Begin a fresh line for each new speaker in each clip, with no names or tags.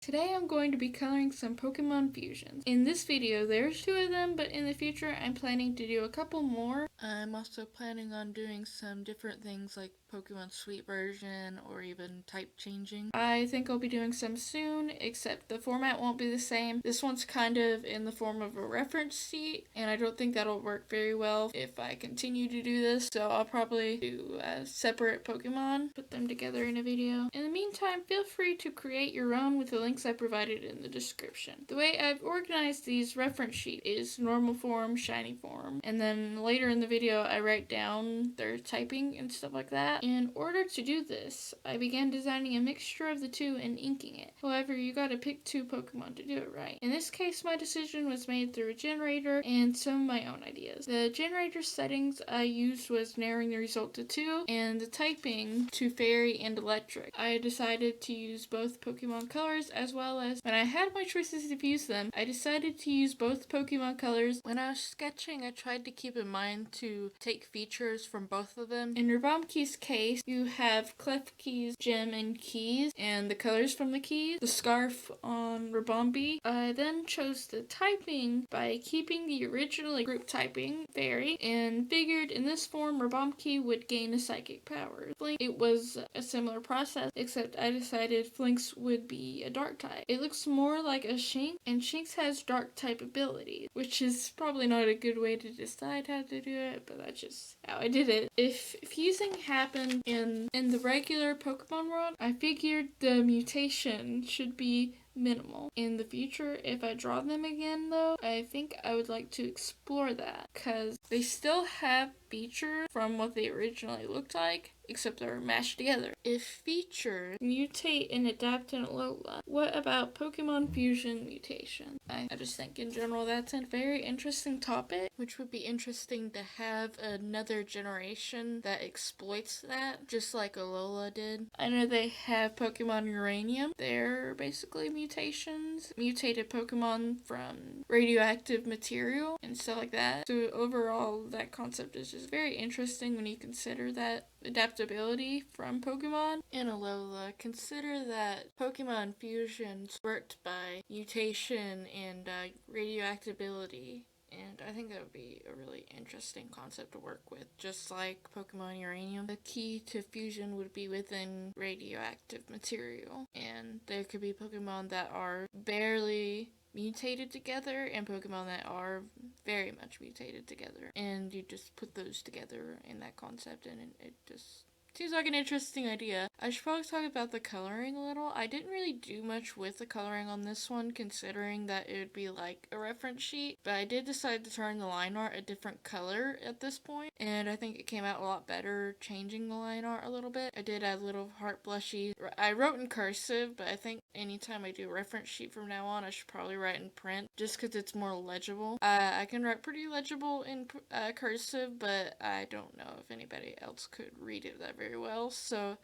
Today I'm going to be coloring some Pokemon fusions. In this video there's 2 of them, but in the future I'm planning to do a couple more. I'm also planning on doing some different things like Pokemon Sweet version or even type changing. I think I'll be doing some soon, except the format won't be the same. This one's kind of in the form of a reference sheet, and I don't think that'll work very well if I continue to do this, so I'll probably do a separate Pokemon, put them together in a video. In the meantime, feel free to create your own with the links I provided in the description. The way I've organized these reference sheet is normal form, shiny form, and then later in the video I write down their typing and stuff like that. In order to do this, I began designing a mixture of the two and inking it. However, you gotta pick 2 Pokemon to do it right. In this case, my decision was made through a generator and some of my own ideas. The generator settings I used was narrowing the result to 2 and the typing to Fairy and Electric. I decided to use both Pokemon colors as well as, when I had my choices to use them, I decided to use both Pokemon colors. When I was sketching, I tried to keep in mind to take features from both of them. In Ribomki's case, you have Klefki's gem and keys and the colors from the keys. The scarf on Ribomki. I then chose the typing by keeping the original group typing, Fairy, and figured in this form Ribomki would gain a psychic power. It was a similar process, except I decided Flix would be a dark type. It looks more like a Shinx, and Shinx has dark type abilities, which is probably not a good way to decide how to do it, but that's just how I did it. If fusing happened in the regular Pokemon world, I figured the mutation should be minimal. In the future, if I draw them again though, I think I would like to explore that, because they still have features from what they originally looked like, except they're mashed together. If features mutate and adapt in Alola, what about Pokemon fusion mutation? I just think in general that's a very interesting topic, which would be interesting to have another generation that exploits that, just like Alola did. I know they have Pokemon Uranium. They're basically mutations, mutated Pokemon from radioactive material and stuff like that. So overall, that concept is just very interesting when you consider that adaptability from Pokemon. In Alola, consider that Pokemon fusions worked by mutation and radioactivity. And I think that would be a really interesting concept to work with. Just like Pokemon Uranium, the key to fusion would be within radioactive material. And there could be Pokemon that are barely mutated together and Pokemon that are very much mutated together. And you just put those together in that concept, and it just seems like an interesting idea. I should probably talk about the coloring a little. I didn't really do much with the coloring on this one, considering that it would be like a reference sheet, but I did decide to turn the line art a different color at this point, and I think it came out a lot better changing the line art a little bit. I did add little heart blushies. I wrote in cursive, but I think anytime I do a reference sheet from now on, I should probably write in print, just because it's more legible. I can write pretty legible in cursive, but I don't know if anybody else could read it that very well, so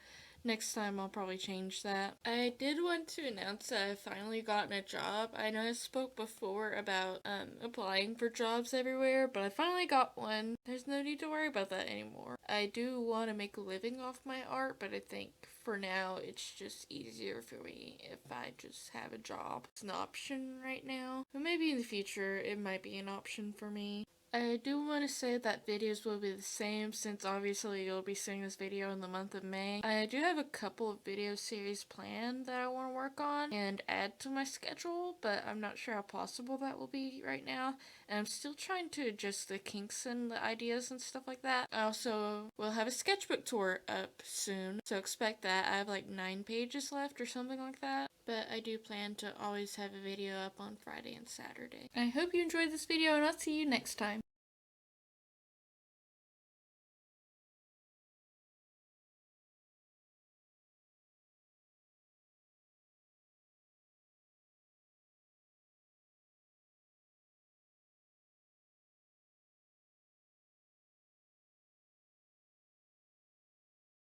next time I'll probably change that. I did want to announce that I've finally gotten a job. I know I spoke before about applying for jobs everywhere, but I finally got one. There's no need to worry about that anymore. I do want to make a living off my art, but I think for now it's just easier for me if I just have a job. It's an option right now, but maybe in the future it might be an option for me. I do want to say that videos will be the same, since obviously you'll be seeing this video in the month of May. I do have a couple of video series planned that I want to work on and add to my schedule, but I'm not sure how possible that will be right now, and I'm still trying to adjust the kinks and the ideas and stuff like that. I also will have a sketchbook tour up soon, so expect that. I have like 9 pages left or something like that, but I do plan to always have a video up on Friday and Saturday. I hope you enjoyed this video, and I'll see you next time.